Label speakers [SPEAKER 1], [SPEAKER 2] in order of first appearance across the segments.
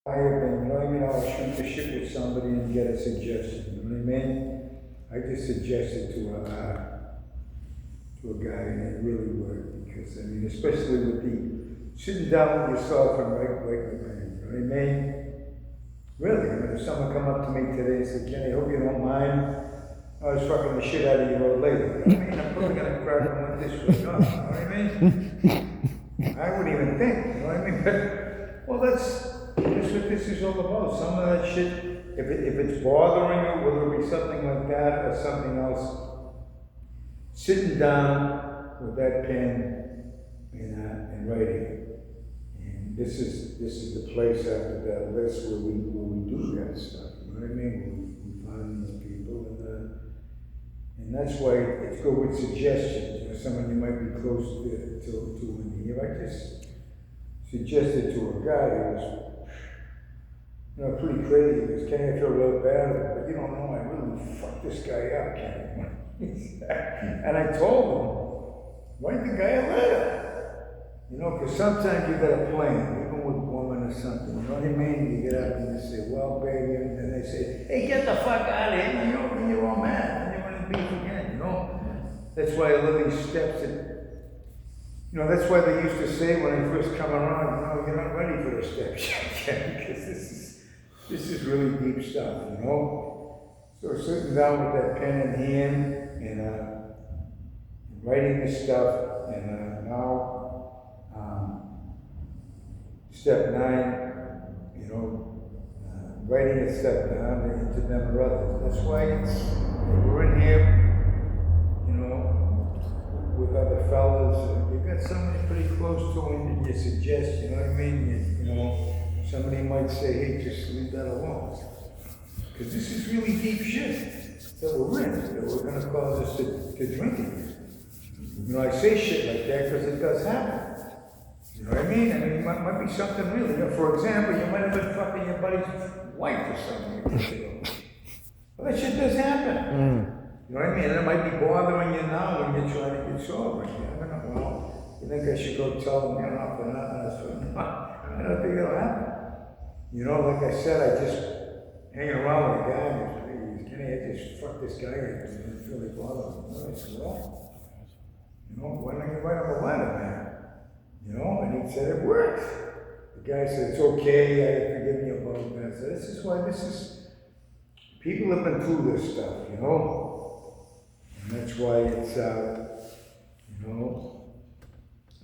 [SPEAKER 1] I have been, you know what I mean, I'll shoot the shit with somebody and get a suggestion, you know what I mean? I just suggested to a guy and it really worked, because, I mean, especially with the sitting down with yourself and write with pen, you know what I mean? Really, I mean, if someone come up to me today and said, Kenny, I hope you don't mind, I was fucking the shit out of you old lady, you know what I mean? I'm probably gonna crack them with this one, you know what I mean? I wouldn't even think, you know what I mean? But, well, that's what this is all about. Some of that shit, if it's bothering you, whether it be something like that or something else, sitting down with that pen and writing. And this is the place after that list where we do that stuff. You know what I mean? We find these people and that's why it's good with suggestions. You know, someone you might be close to in here. I just suggested to a guy who was, you know, pretty crazy. He goes, Kenny, I feel real bad, but you don't know, I really fucked this guy up, Kenny. And I told him, write the guy a letter. You know, because sometimes you got a plan, even with a woman or something, you know what I mean? You get up and you say, well, baby, and then they say, hey, get the fuck out of here, you know, you're all mad, and you're gonna beef again, you know? That's why I love these steps that, you know, that's why they used to say when I first come around, you know, you're not ready for the steps yet, because this is really deep stuff, you know? So sitting down with that pen in hand and writing this stuff, and now, step 9, you know, writing it step down into them or others. That's why we're in here, you know, with other fellas. You got somebody pretty close to him and you suggest, you know what I mean? You know, somebody might say, hey, just leave that alone. Because this is really deep shit that we're in, that we're going to cause us to drink it. You know, I say shit like that because it does happen. You know what I mean? I mean, it might be something really. You know, for example, you might have been fucking your buddy's wife or something. Well, that shit does happen. You know what I mean? And it might be bothering you now when you're trying to get sober. You never know. Well, you think I should go tell them, you know, for nothing? I don't think it'll happen. You know, like I said, I just hanging around with a guy and he's Kenny, I just fucked this guy and it's really bothering me. I said, well, you know, why don't you write him a letter, man? You know, and he said it worked. The guy said, it's okay, forgive me about that. So this is why people have been through this stuff, you know? And that's why it's, you know,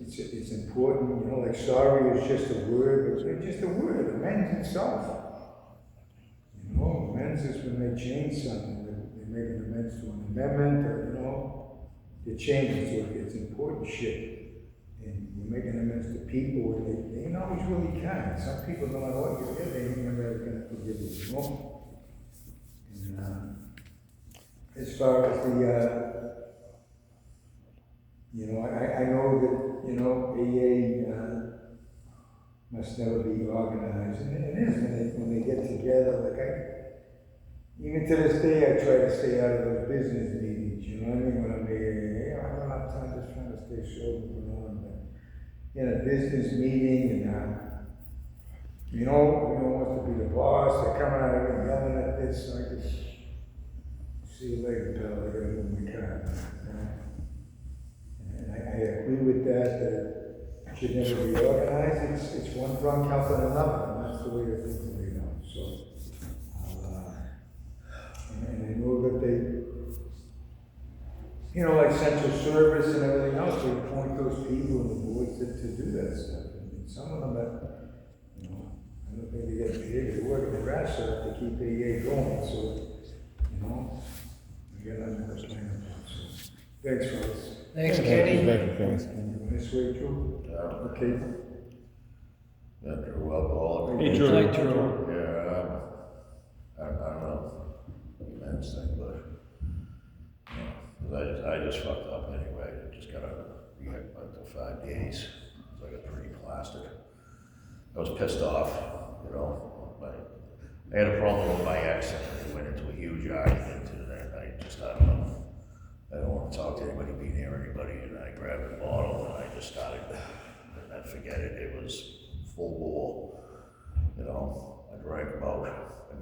[SPEAKER 1] it's important, you know, like sorry is just a word, but it's just a word, it mends itself. You know, amends is when they change something, they make an amends to an amendment, or, you know, it changes, so it's important shit. And we're making amends to people, and they ain't always really kind. Some people, no matter what you did, they ain't never gonna forgive you, you know? And as far as you know, I know that, you know, AA must never be organized, and it is when they get together. Like even to this day, I try to stay out of those business meetings. You know what I mean? When I'm AA, I don't have time just trying to stay sober, you know. In a business meeting, and you know, wants to be the boss. They're coming out here and yelling at this. So I just see you later, pal. I gotta move my car. And I agree with that. That it should never be organized. It's one drunk helping another, and that's the way to think of it, you know. So, and I know that they, you know, like central service and everything else, they appoint those people and the boards to do that stuff. And some of them that, you know, I don't think they get paid, they work their ass off to keep AA going. So, you know, I got nothing to explain about. So, thanks, fellas.
[SPEAKER 2] Thanks, Kenny.
[SPEAKER 1] This way, Drew? Okay.
[SPEAKER 3] Yeah, Drew, well,
[SPEAKER 2] Hey, Drew. Hi, Drew.
[SPEAKER 3] yeah, I don't know, men's thing, but, you know, I just fucked up anyway. I just got rehab for 5 days. So I got pretty plastered. I was pissed off, you know. I had a problem with my ex, and we went into a huge argument, and I don't know. I don't want to talk to anybody, be near anybody, and I grabbed a bottle and I just started, and I forget it, it was full bore, you know.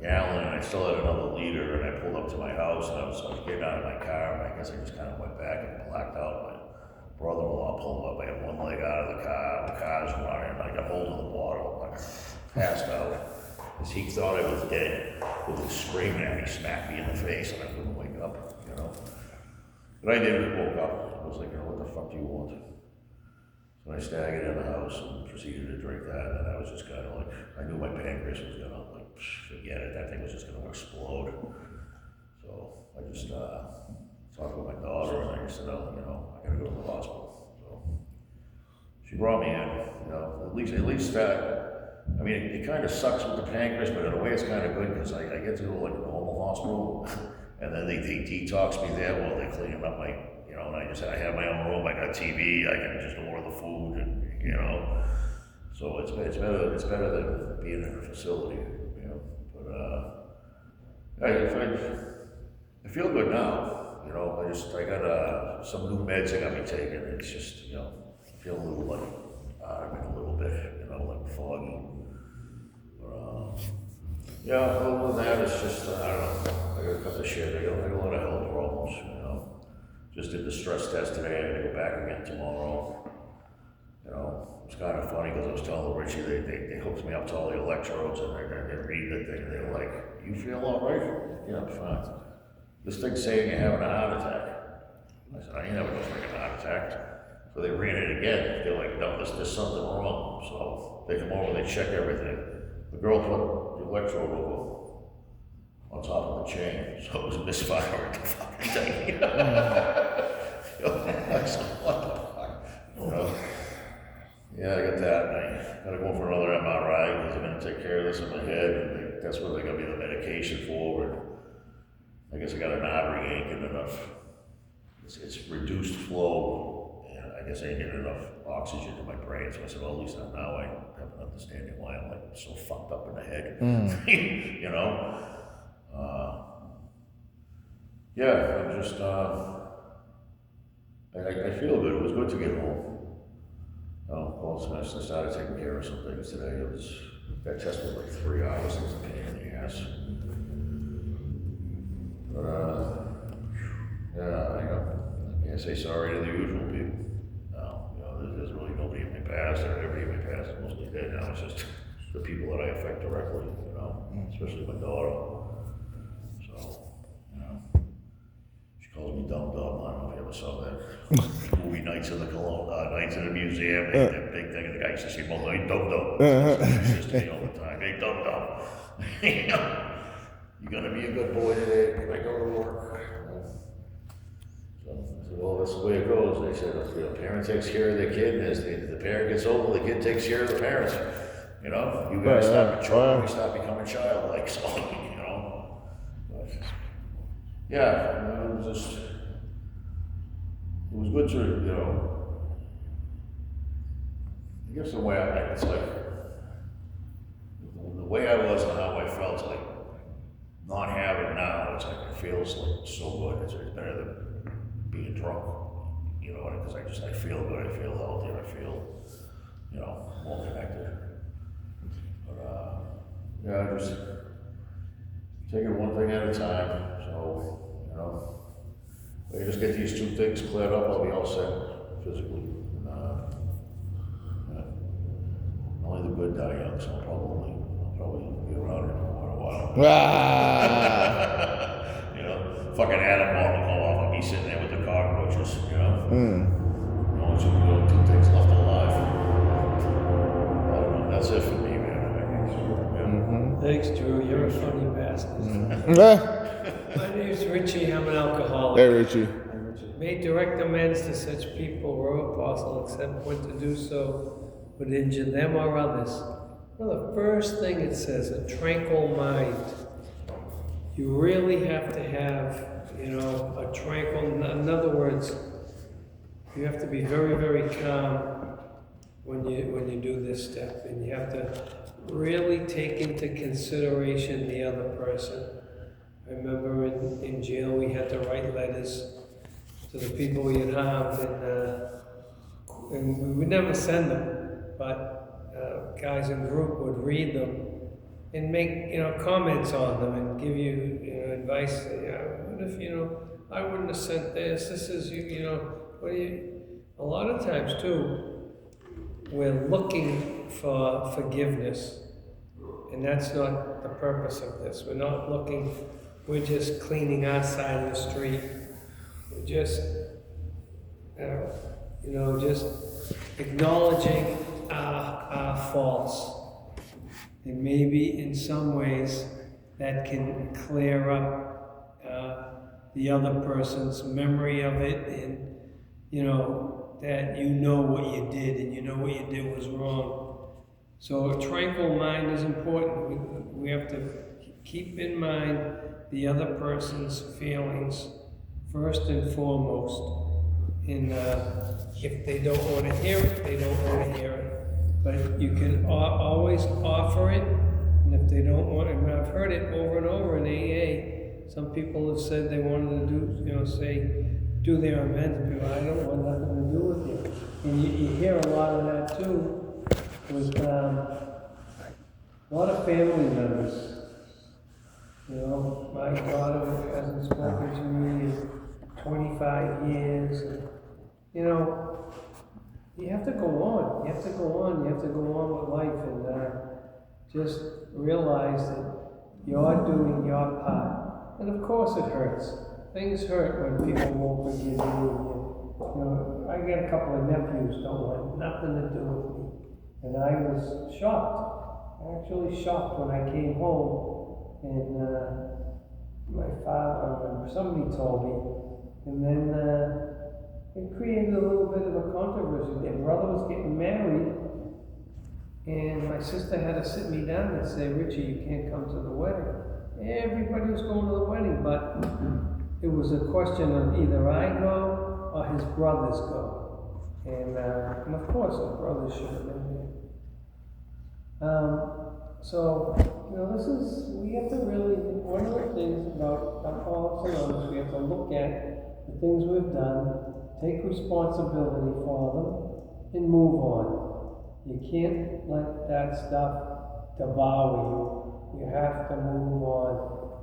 [SPEAKER 3] gallon, and I still had another liter, and I pulled up to my house, and I was getting out of my car, and I guess I just kind of went back and blacked out. My brother-in-law pulled up, I had one leg out of the car's running, I got hold of the bottle, I passed out. Because he thought I was dead, he was screaming at me, smacked me in the face, and I couldn't wake up, you know. But I did, woke up, I was like, what the fuck do you want? So I staggered in the house and proceeded to drink that, and I was just kind of like, I knew my pancreas was gonna, like, forget it, that thing was just gonna explode. So I just talked with my daughter, and I just said, oh, you know, I gotta go to the hospital. So she brought me in, you know, at least I mean, it kind of sucks with the pancreas, but in a way it's kind of good because I get to go like a normal hospital, and then they detox me there while they're cleaning up my, you know, and I have my own room, I got TV, I can just order the food, and you know, so it's better than being in a facility, you know. But I feel good now, you know. I got some new meds that got me taking. It's just, you know, I feel a little like out of it a little bit, you know, like foggy. Yeah, other than that, it's just, I don't know, I got a couple of shit, I got a lot of health problems, you know. Just did the stress test today, I'm gonna go back again tomorrow. You know, it's kind of funny because I was telling Richie, they hooked me up to all the electrodes, and they're reading the thing, and they're like, you feel all right? Yeah, I'm fine. This thing's saying you're having a heart attack. I said, I ain't having no freaking heart attack. So they ran it again, they're like, no, there's something wrong. So they come over, they check everything. The girl put the electrode over on top of the chain, so it was misfiring the fucking thing. I said, what the fuck? You know? Yeah, I got that, and I gotta go for another MRI, because they're gonna take care of this in my head, and that's where they're gonna be the medication forward. I guess I got an artery ain't getting enough. It's reduced flow, and I guess I ain't getting enough oxygen to my brain, so I said, well, at least now I have an understanding why I'm like so fucked up in the head, you know? Yeah, I'm just, I feel good. It was good to get home. Well, I started taking care of some things today. That test was like 3 hours. It was a pain in the ass. But, yeah, I can't say sorry to the usual people. No, you know, there's really nobody in my past, or everybody in my past is mostly dead now. It's just the people that I affect directly, you know, especially my daughter. So, you know, she calls me Dum Dum. I don't know if you ever saw that movie Nights in the Nights in the Museum. That big thing, and the guy used to say, "Well, hey, Dum Dum." She used to me all the time, "Hey, Dum Dum." You gonna be a good boy today? Can I go to work? So I said, well, that's the way it goes. They said, if the parent takes care of their kid, and as the parent gets older, the kid takes care of the parents. You know, you guys stop maturing, we stop becoming childlike. So, you know, but, yeah, it was good to, you know, I guess the way it's like, the way I was and how I felt, like, not having now, it's like, it feels like so good. It's better than being drunk, you know, because I feel good, I feel healthy, I feel, you know, more connected. But, yeah, I just taking one thing at a time. So, you know, if I just get these 2 things cleared up, I'll be all set physically. Yeah. Only the good die young, so I'll probably be around here for a while. You know, fucking Adam Martin will go off and be sitting there with the cockroaches, you know? Only 2 things left alive. I don't know, that's it for me, man.
[SPEAKER 2] Thanks, Drew. You're a funny bastard. My name's Richie. I'm an alcoholic.
[SPEAKER 4] Hey, Richie.
[SPEAKER 2] Made direct amends to such people wherever possible, except when to do so would injure them or others. Well, the first thing it says, a tranquil mind. You really have to have, you know, a tranquil, in other words, you have to be very, very calm when you do this step, and you have to really take into consideration the other person. I remember in jail we had to write letters to the people we had harmed, and we would never send them, but guys in group would read them, and make, comments on them and give you, advice. What if, I wouldn't have sent this, this is, what do you, a lot of times too, we're looking for forgiveness. And that's not the purpose of this. We're not looking, we're just cleaning our side of the street. We're just, just acknowledging our faults. And maybe in some ways that can clear up the other person's memory of it, and that what you did and what you did was wrong. So a tranquil mind is important. We have to keep in mind the other person's feelings first and foremost. And if they don't want to hear it, they don't want to hear it. But you can always offer it. And if they don't want it, I've heard it over and over in AA. Some people have said they wanted to do their amends. People, I don't want nothing to do with you. And you hear a lot of that too. With a lot of family members. My daughter hasn't spoken to me in 25 years. And, you have to go on. You have to go on. You have to go on with life and just realize that you're doing your part. And of course it hurts. Things hurt when people won't forgive you. I got a couple of nephews don't want nothing to do with me. And I was shocked, actually shocked when I came home and my father, somebody told me, and then it created a little bit of a controversy. Their brother was getting married, and my sister had to sit me down and say, Richie, you can't come to the wedding. Everybody was going to the wedding, but it was a question of either I go or his brothers go. And of course, his brothers should have been there. We have to really, one of the things about Alcoholics Anonymous, we have to look at the things we've done, take responsibility for them, and move on. You can't let that stuff devour you. You have to move on.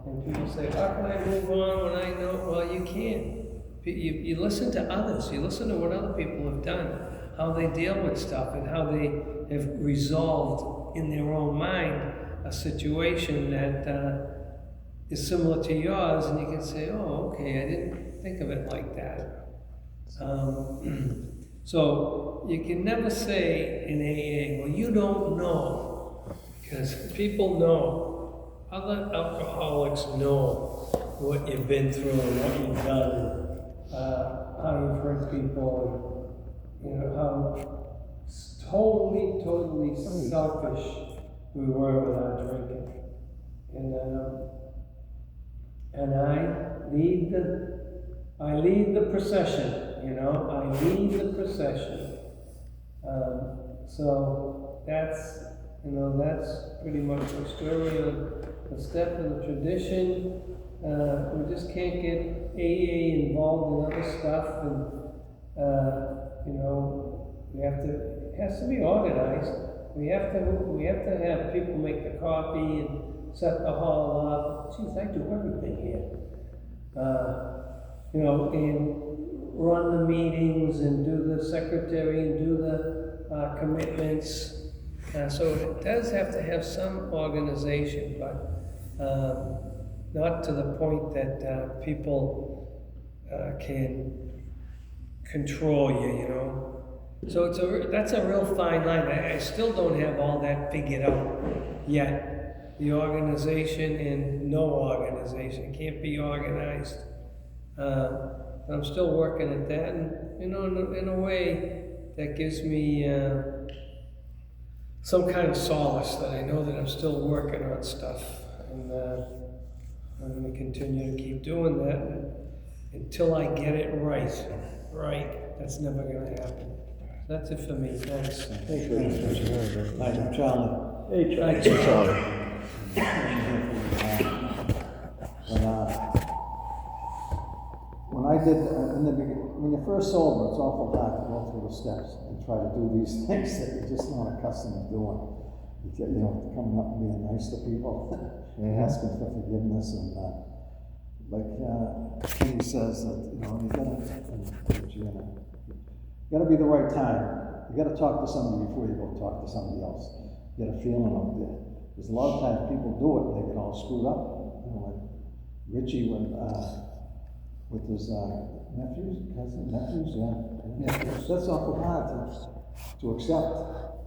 [SPEAKER 2] And people say, how can I move on when I know? Well, you can't. You listen to others. You listen to what other people have done, how they deal with stuff, and how they have resolved in their own mind a situation that is similar to yours, and you can say, oh, okay, I didn't think of it like that. So you can never say in AA, well, you don't know, because people know. Other alcoholics know what you've been through and what you've done. How you've hurt people, and how totally selfish we were with our drinking. And I lead the procession, I lead the procession. So that's pretty much the story of the step of the tradition. We just can't get AA involved in other stuff, and it has to be organized. We have to have people make the coffee and set the hall up. Geez, I do everything here. And run the meetings and do the secretary and do the commitments. So it does have to have some organization, but not to the point that people can control you, So that's a real fine line. I still don't have all that figured out yet. The organization and no organization can't be organized. I'm still working at that, and in a way that gives me some kind of solace that I know that I'm still working on stuff, and I'm going to continue to keep doing that until I get it right. That's never going to happen. That's it for me. Thanks.
[SPEAKER 4] Hi, I'm Charlie.
[SPEAKER 1] Hey, Charlie.
[SPEAKER 4] Hey, Charlie. When I did, when you're first sober, it's awful hard to go through the steps and try to do these things that you're just not accustomed to doing. you know, coming up and being nice to people, asking for forgiveness and, Kenny says that, you know, you gotta be the right time. You gotta talk to somebody before you go talk to somebody else. Get a feeling of it. Because a lot of times people do it and they get all screwed up. You know, like Richie with his nephews, that's awful hard to accept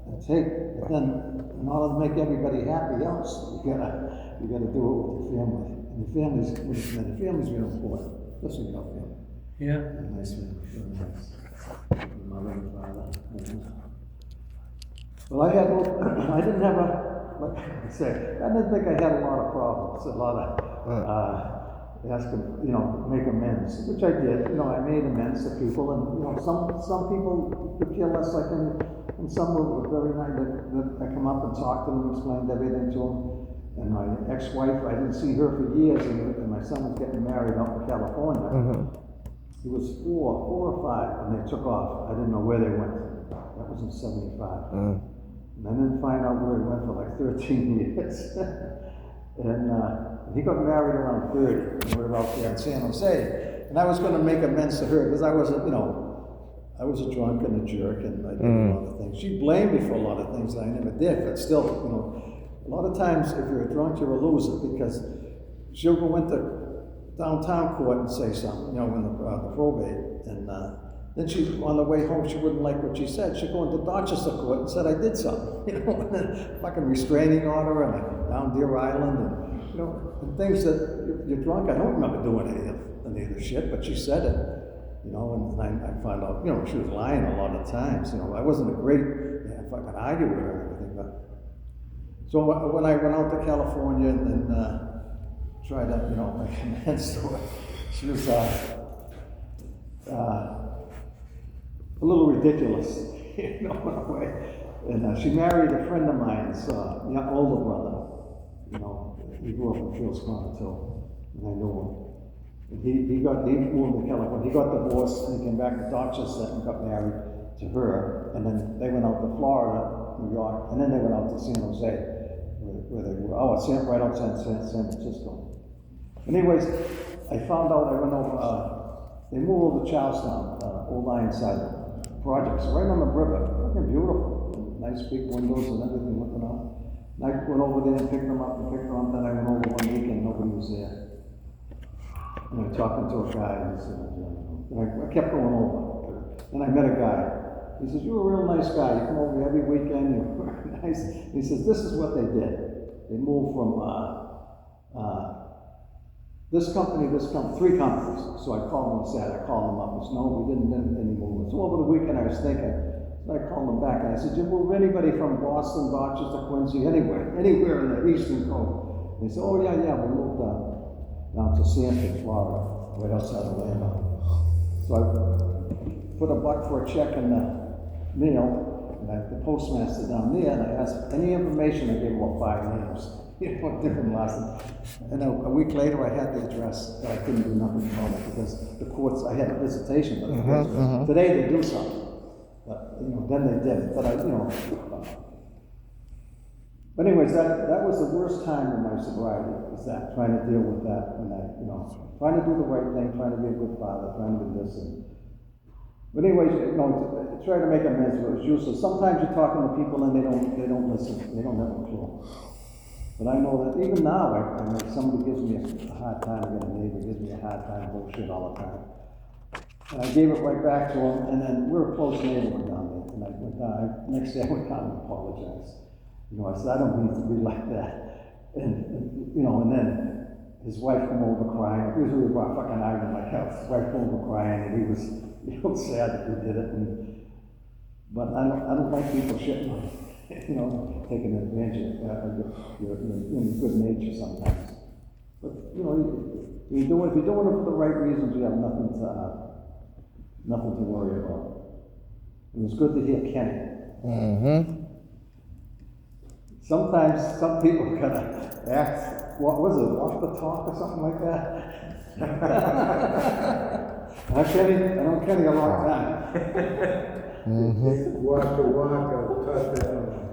[SPEAKER 4] and take. But then, in order to make everybody happy else, you gotta do it with your family. And your family's real important, especially your family.
[SPEAKER 2] Yeah.
[SPEAKER 4] A nice family, very nice. Mother and father. Well, I didn't have like I say, I didn't think I had a lot of problems, a lot of asking, you know, make amends, which I did. You know, I made amends to people, and you know, some people could feel less like me, and some were very nice. That I come up and talked to them, explained everything to them. And my ex-wife, I didn't see her for years, and my son was getting married up in California. He was four or five, and they took off. I didn't know where they went. That was in '75. And I didn't find out where he went for like 13 years. And he got married around 30, and we were out there in San Jose. And I was going to make amends to her, because I was a drunk and a jerk, and I did a lot of things. She blamed me for a lot of things that I never did, but still, you know, a lot of times if you're a drunk, you're a loser, because she'll go into downtown court and say something, you know, when the probate, and then she, on the way home, she wouldn't like what she said. She'd go into Dorchester court and said I did something, you know, and then fucking restraining order and down Deer Island, and you know, and things that you're drunk. I don't remember doing any of the shit, but she said it, you know, and I found out, you know, she was lying a lot of times. You know, I wasn't a great fucking arguer with her or anything, but. So when I went out to California and tried to, you know, make amends to her, she was a little ridiculous, you know, in a way. And she married a friend of mine's older brother. You know, he grew up in Fields Corner too, and I knew him. And he moved to California. He got divorced and he came back to Dorchester and got married to her. And then they went out to Florida, New York, and then they went out to San Jose. Where they were, right outside San Francisco. Anyways, I found out, I went over, they moved over to Charlestown, Old Ironside projects, right on the river. Fucking beautiful. Nice big windows and everything looking out. And I went over there and picked them up, then I went over one weekend, nobody was there. And I'm talking to a guy, and I kept going over. And I met a guy. He says, "You're a real nice guy. You come over every weekend, you're nice." He says, "This is what they did. They moved from this company, three companies." So I called them and said, I called them up and said, "No, we didn't do any movement." So over the weekend I was thinking, so I called them back and I said, "Did you move anybody from Boston, Dorchester, Quincy, anywhere in the Eastern Coast?" And they said, "Oh yeah, we moved down to Sanford, Florida, right outside Orlando." So I put $1 for a check in the mail, and the postmaster down there, and I asked any information. I gave him about 5 names, you know, different last names. And a week later, I had the address, but I couldn't do nothing about it because the courts. I had a visitation, but the courts, today they do something. But you know, then they did. But But anyways, that was the worst time in my sobriety. Was that trying to deal with that, and trying to do the right thing, trying to be a good father, trying to do this and. But anyways, try to make amends, but it was useless. Sometimes you're talking to people and they don't listen. They don't have a clue. But I know that even now, if somebody gives me a hard time, I get a neighbor gives me a hard time, bullshit all the time. And I gave it right back to him, and then we're a close neighbor down there. And I went down, next day I went down and apologized. You know, I said, I don't need to be like that. And then his wife came over crying. Usually we brought fucking iron in my house. His wife came over crying, and he was sad that we did it. But I don't like people shitting on me, taking advantage of your good nature sometimes. But if you're doing it for the right reasons, you have nothing to worry about. It was good to hear Kenny. Sometimes some people gotta act, what was it, off the top or something like that? I know Kenny a long time.
[SPEAKER 1] Walk the walk, talk the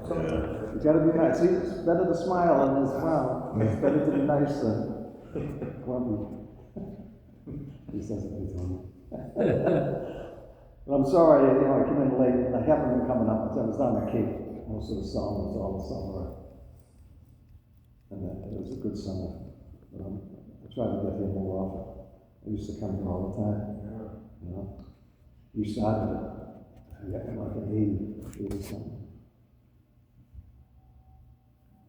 [SPEAKER 1] talk.
[SPEAKER 4] You gotta be nice. See, it's better to smile than to frown. It's better to be nice than grumpy. He says it to me. But I'm sorry, I came in late, and I haven't been coming up. I was down the Cape most of the summer, it was all the summer. And it was a good summer. But I try to get here more often. I used to come here all the time. You know? You started it. Yeah, like an 80 something.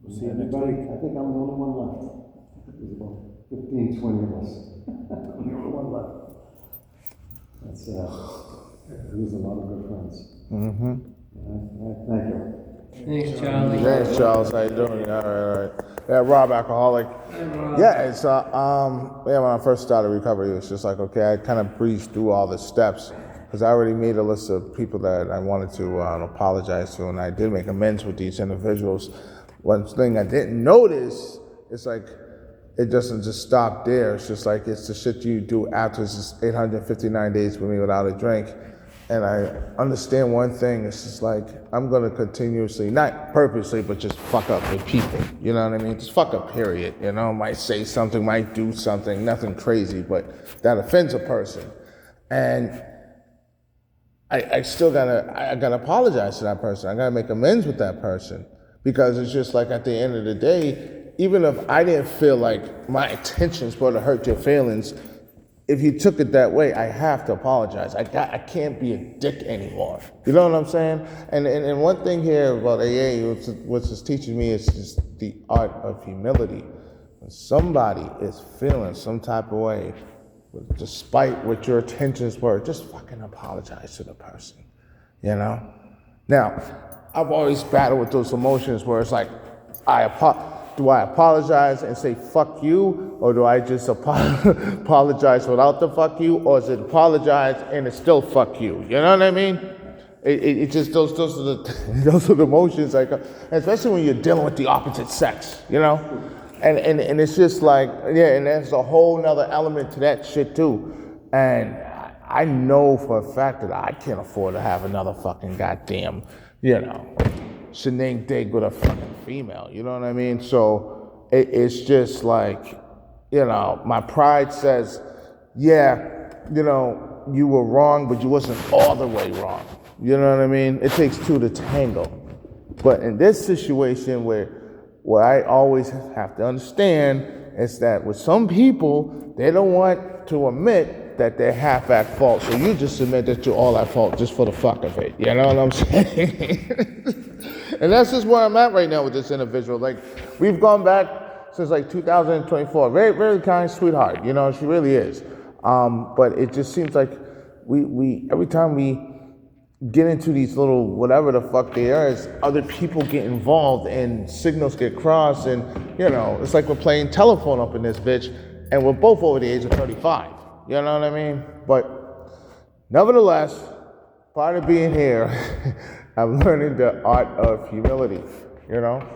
[SPEAKER 5] We'll see you next week.
[SPEAKER 4] I think I'm the only one left. There's about 15, 20 of us. I'm the only one left. That's, we lose a lot of good friends.
[SPEAKER 5] Mm-hmm.
[SPEAKER 4] Thank you.
[SPEAKER 2] Thanks, Charlie.
[SPEAKER 5] Thanks, Charles. How you doing? All right. Yeah, Rob, alcoholic. Yeah, it's yeah. When I first started recovery, it was just like, okay, I kind of breezed through all the steps because I already made a list of people that I wanted to apologize to, and I did make amends with these individuals. One thing I didn't notice, it's like it doesn't just stop there. It's just like it's the shit you do after. It's just 859 days with me without a drink. And I understand one thing, it's just like, I'm gonna continuously, not purposely, but just fuck up with people, you know what I mean? Just fuck up, period, you know? Might say something, might do something, nothing crazy, but that offends a person. And I still gotta apologize to that person. I gotta make amends with that person. Because it's just like at the end of the day, even if I didn't feel like my intentions were to hurt your feelings, if you took it that way, I have to apologize. I can't be a dick anymore. You know what I'm saying? And one thing here about AA, what's it's teaching me is just the art of humility. When somebody is feeling some type of way, despite what your intentions were, just fucking apologize to the person, you know? Now, I've always battled with those emotions where it's like, do I apologize and say fuck you, or do I just apologize without the fuck you, or is it apologize and it's still fuck you? You know what I mean? It just those are the emotions, like, especially when you're dealing with the opposite sex, you know. And it's just like, yeah, and there's a whole nother element to that shit too. And I know for a fact that I can't afford to have another fucking goddamn, you know, shenanigans dig with a fucking female, you know what I mean? So it's just like, you know, my pride says, yeah, you know, you were wrong, but you wasn't all the way wrong. You know what I mean? It takes two to tango. But in this situation where I always have to understand is that with some people, they don't want to admit that they're half at fault. So you just admit that you're all at fault just for the fuck of it. You know what I'm saying? And that's just where I'm at right now with this individual. Like, we've gone back since like 2024. Very, very kind sweetheart. You know, she really is. But it just seems like we every time we get into these little whatever the fuck they are, is other people get involved and signals get crossed, and you know, it's like we're playing telephone up in this bitch, and we're both over the age of 35. You know what I mean? But nevertheless, part of being here, I'm learning the art of humility. You know,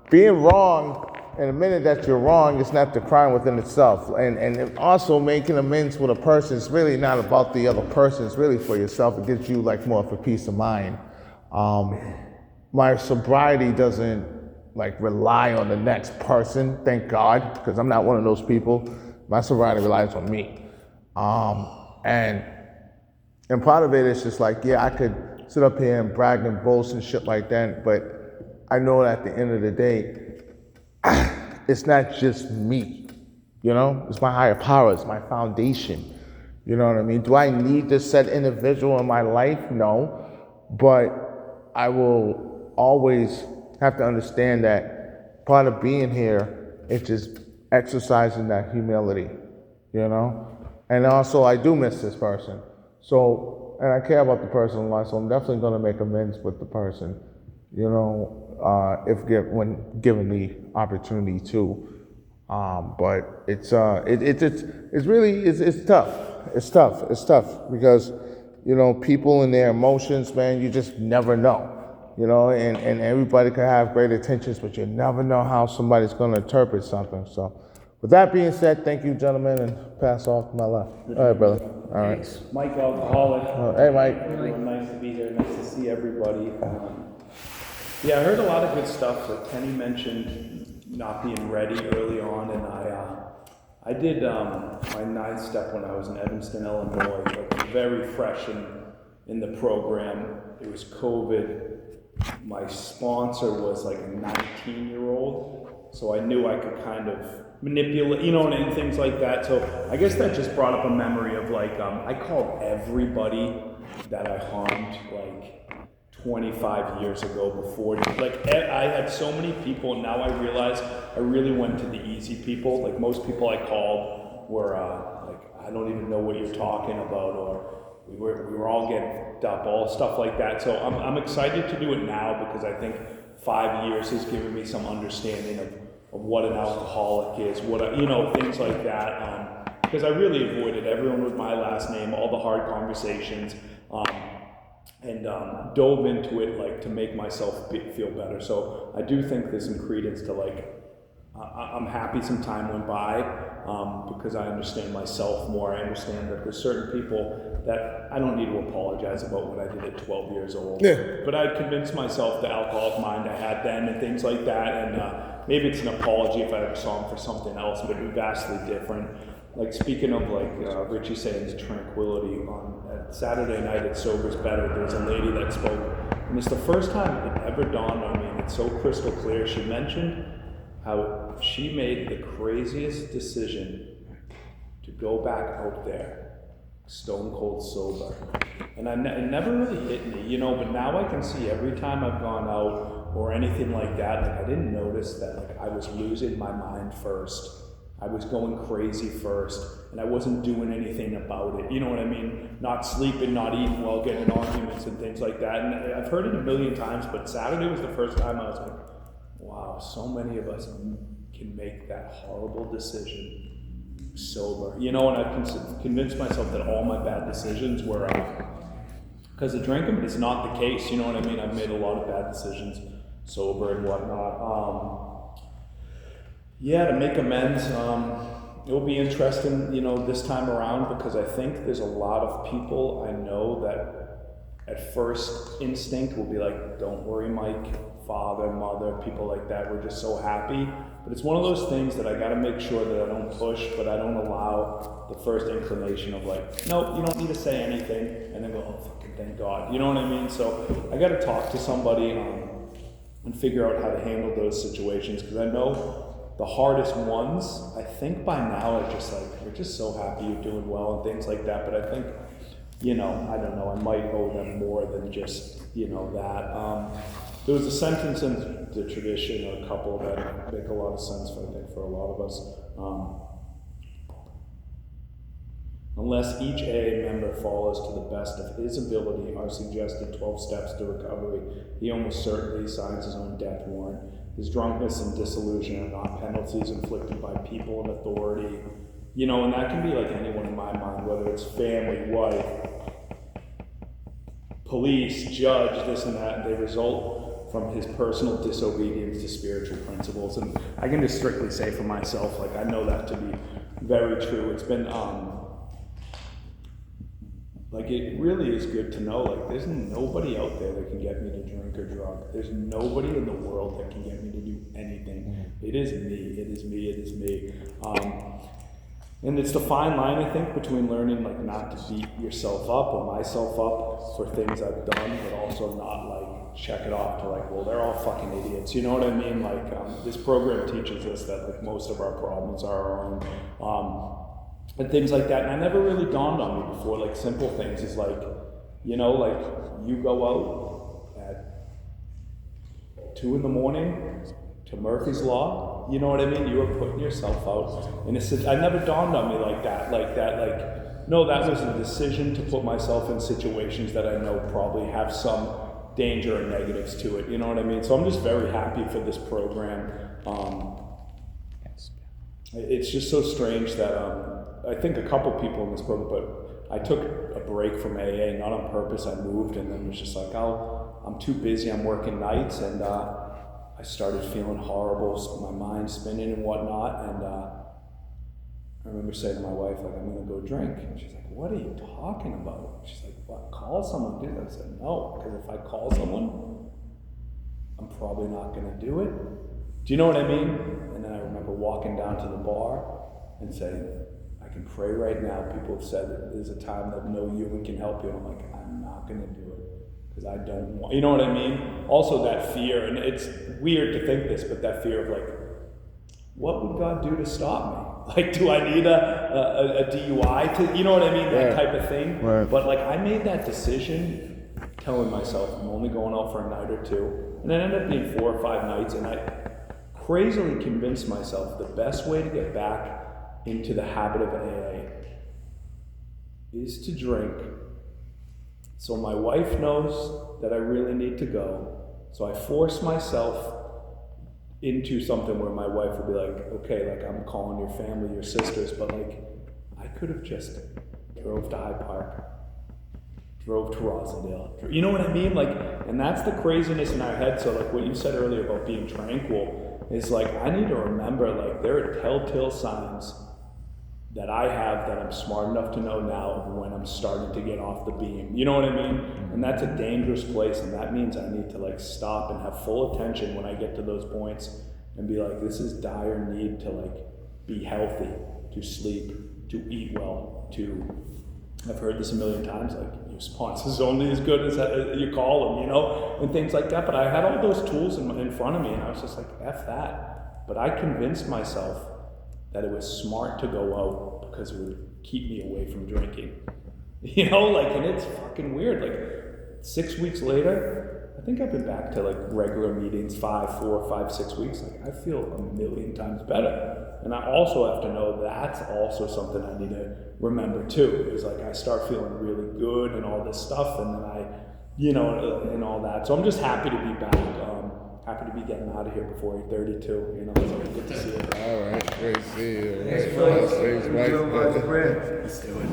[SPEAKER 5] being wrong and admitting that you're wrong is not the crime within itself. And also making amends with a person is really not about the other person, it's really for yourself. It gives you like more of a peace of mind. My sobriety doesn't like rely on the next person, thank God, because I'm not one of those people. My sobriety relies on me. And part of it is just like, yeah, I could sit up here and brag and boast and shit like that, but I know that at the end of the day, it's not just me, you know? It's my higher power, it's my foundation. You know what I mean? Do I need this said individual in my life? No. But I will always have to understand that part of being here is just exercising that humility, you know? And also, I do miss this person. So, and I care about the person a lot, so I'm definitely gonna make amends with the person, you know, when given the opportunity to. But it's really tough. It's tough because, you know, people and their emotions, man, you just never know, you know, and everybody can have great intentions, but you never know how somebody's gonna interpret something. So with that being said, thank you, gentlemen, and pass off to my left. All right, brother. All right.
[SPEAKER 6] Mike, alcoholic.
[SPEAKER 5] Hey, Mike.
[SPEAKER 6] Nice to be here. Nice to see everybody. Yeah, I heard a lot of good stuff. Like Kenny mentioned not being ready early on, and I did my 9th step when I was in Evanston, Illinois, like very fresh in the program. It was COVID. My sponsor was like a 19-year-old, so I knew I could kind of manipulate, and things like that. So I guess that just brought up a memory of like, I called everybody that I harmed like 25 years ago before. Like I had so many people, and now I realize I really went to the easy people. Like most people I called were like, I don't even know what you're talking about, or we were all getting fucked up, all stuff like that. So I'm excited to do it now because I think 5 years has given me some understanding of what an alcoholic is, things like that. Because I really avoided everyone with my last name, all the hard conversations, and dove into it like to make myself feel better. So I do think there's some credence to like, I'm happy some time went by because I understand myself more. I understand that there's certain people that I don't need to apologize about what I did at 12 years old.
[SPEAKER 5] Yeah.
[SPEAKER 6] But I convinced myself the alcoholic mind I had then and things like that. And maybe it's an apology if I ever saw him for something else, but it'd be vastly different. Like speaking of like Richie saying the tranquility on Saturday night at Sober's Better, there was a lady that spoke, and it's the first time it ever dawned on me, and it's so crystal clear. She mentioned how she made the craziest decision to go back out there, stone cold sober. And it never really hit me, but now I can see every time I've gone out or anything like that, like I didn't notice that like I was losing my mind first. I was going crazy first, and I wasn't doing anything about it. You know what I mean? Not sleeping, not eating well, getting in arguments and things like that. And I've heard it a million times, but Saturday was the first time I was like, wow, so many of us can make that horrible decision sober. And I've convinced myself that all my bad decisions were because of drinking, but it's not the case. You know what I mean? I've made a lot of bad decisions sober and whatnot. To make amends, it'll be interesting, this time around, because I think there's a lot of people I know that at first instinct will be like, don't worry, Mike, father, mother, people like that, we're just so happy. But it's one of those things that I gotta make sure that I don't push, but I don't allow the first inclination of like, no, you don't need to say anything, and then go, oh, fucking thank God. You know what I mean? So I gotta talk to somebody and figure out how to handle those situations, because I know the hardest ones, I think by now are just like, we're just so happy you're doing well and things like that. But I think, I don't know, I might owe them more than just, that. There was a sentence in the tradition, or a couple that make a lot of sense, I think, for a lot of us. Unless each AA member follows to the best of his ability our suggested 12 steps to recovery, he almost certainly signs his own death warrant. His drunkenness and disillusion are not penalties inflicted by people in authority. And that can be like anyone in my mind, whether it's family, wife, police, judge, this and that. They result from his personal disobedience to spiritual principles. And I can just strictly say for myself, like I know that to be very true. It's been, like it really is good to know, like there's nobody out there that can get me to drink or drug. There's nobody in the world that can get me to do anything. It is me, it is me, it is me. And it's the fine line, I think, between learning like not to beat yourself up or myself up for things I've done, but also not like check it off to like, well, they're all fucking idiots. You know what I mean? Like this program teaches us that like most of our problems are our own. And things like that. And I never really dawned on me before, like simple things is like, like you go out at 2 a.m. to Murphy's Law, you know what I mean? You are putting yourself out. And I never dawned on me like that, no, that was a decision to put myself in situations that I know probably have some danger or negatives to it, you know what I mean? So I'm just very happy for this program. It's just so strange that, I think a couple people in this program, but I took a break from AA, not on purpose. I moved and then it was just like, I'm too busy, I'm working nights, and I started feeling horrible, my mind spinning and whatnot, and I remember saying to my wife, like, I'm gonna go drink, and she's like, what are you talking about? She's like, what, call someone, dude? I said, no, because if I call someone, I'm probably not gonna do it. Do you know what I mean? And then I remember walking down to the bar and saying, I can pray right now. People have said that there's a time that no human can help you. And I'm like, I'm not gonna do it because I don't want, you know what I mean? Also that fear, and it's weird to think this, but that fear of like, what would God do to stop me? Like, do I need a DUI to, you know what I mean? That type of thing.
[SPEAKER 5] Right.
[SPEAKER 6] But like, I made that decision telling myself I'm only going out for a night or two. And it ended up being 4 or 5 nights. And I crazily convinced myself the best way to get back into the habit of AA is to drink. So my wife knows that I really need to go. So I force myself into something where my wife would be like, okay, like I'm calling your family, your sisters, but like I could have just drove to Hyde Park, drove to Rosendale. You know what I mean? Like, and that's the craziness in our head. So like what you said earlier about being tranquil is like, I need to remember like there are telltale signs that I have that I'm smart enough to know now when I'm starting to get off the beam. You know what I mean? And that's a dangerous place, and that means I need to like stop and have full attention when I get to those points and be like, this is dire need to like be healthy, to sleep, to eat well, I've heard this a million times, like your response is only as good as you call them, you know, and things like that. But I had all those tools in front of me, and I was just like, F that. But I convinced myself that it was smart to go out because it would keep me away from drinking. You know, like, and it's fucking weird. Like 6 weeks later, I think I've been back to like regular meetings, 4, 5, 6 weeks. Like I feel a million times better. And I also have to know that's also something I need to remember too. Is like I start feeling really good and all this stuff, and then I, you know, and all that. So I'm just happy to be back. Happy to be getting out of here before 8:32. You know, so good to see you.
[SPEAKER 5] All right, great to see you.
[SPEAKER 2] Thanks, Mike.
[SPEAKER 5] Thanks, Mike.
[SPEAKER 6] Let's do it.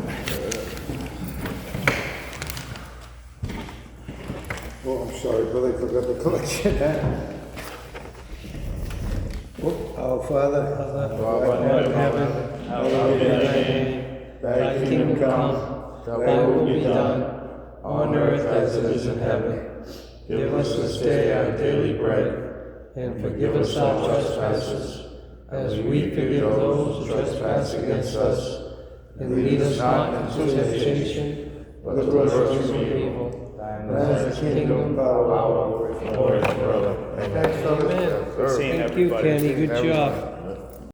[SPEAKER 1] Oh, I'm sorry, but I forgot the collection. Our Father,
[SPEAKER 2] Father, art in heaven, hallowed be thy name. Thy kingdom come, thy will be done, on earth as it is in heaven. Give us this day our daily bread, and forgive us our trespasses, as we forgive those who trespass against us. And lead us not into temptation, but deliver us from evil. Thine is the kingdom, power, and glory forever. Amen.
[SPEAKER 6] Seeing
[SPEAKER 2] Thank you,
[SPEAKER 6] everybody.
[SPEAKER 2] Kenny. Good job.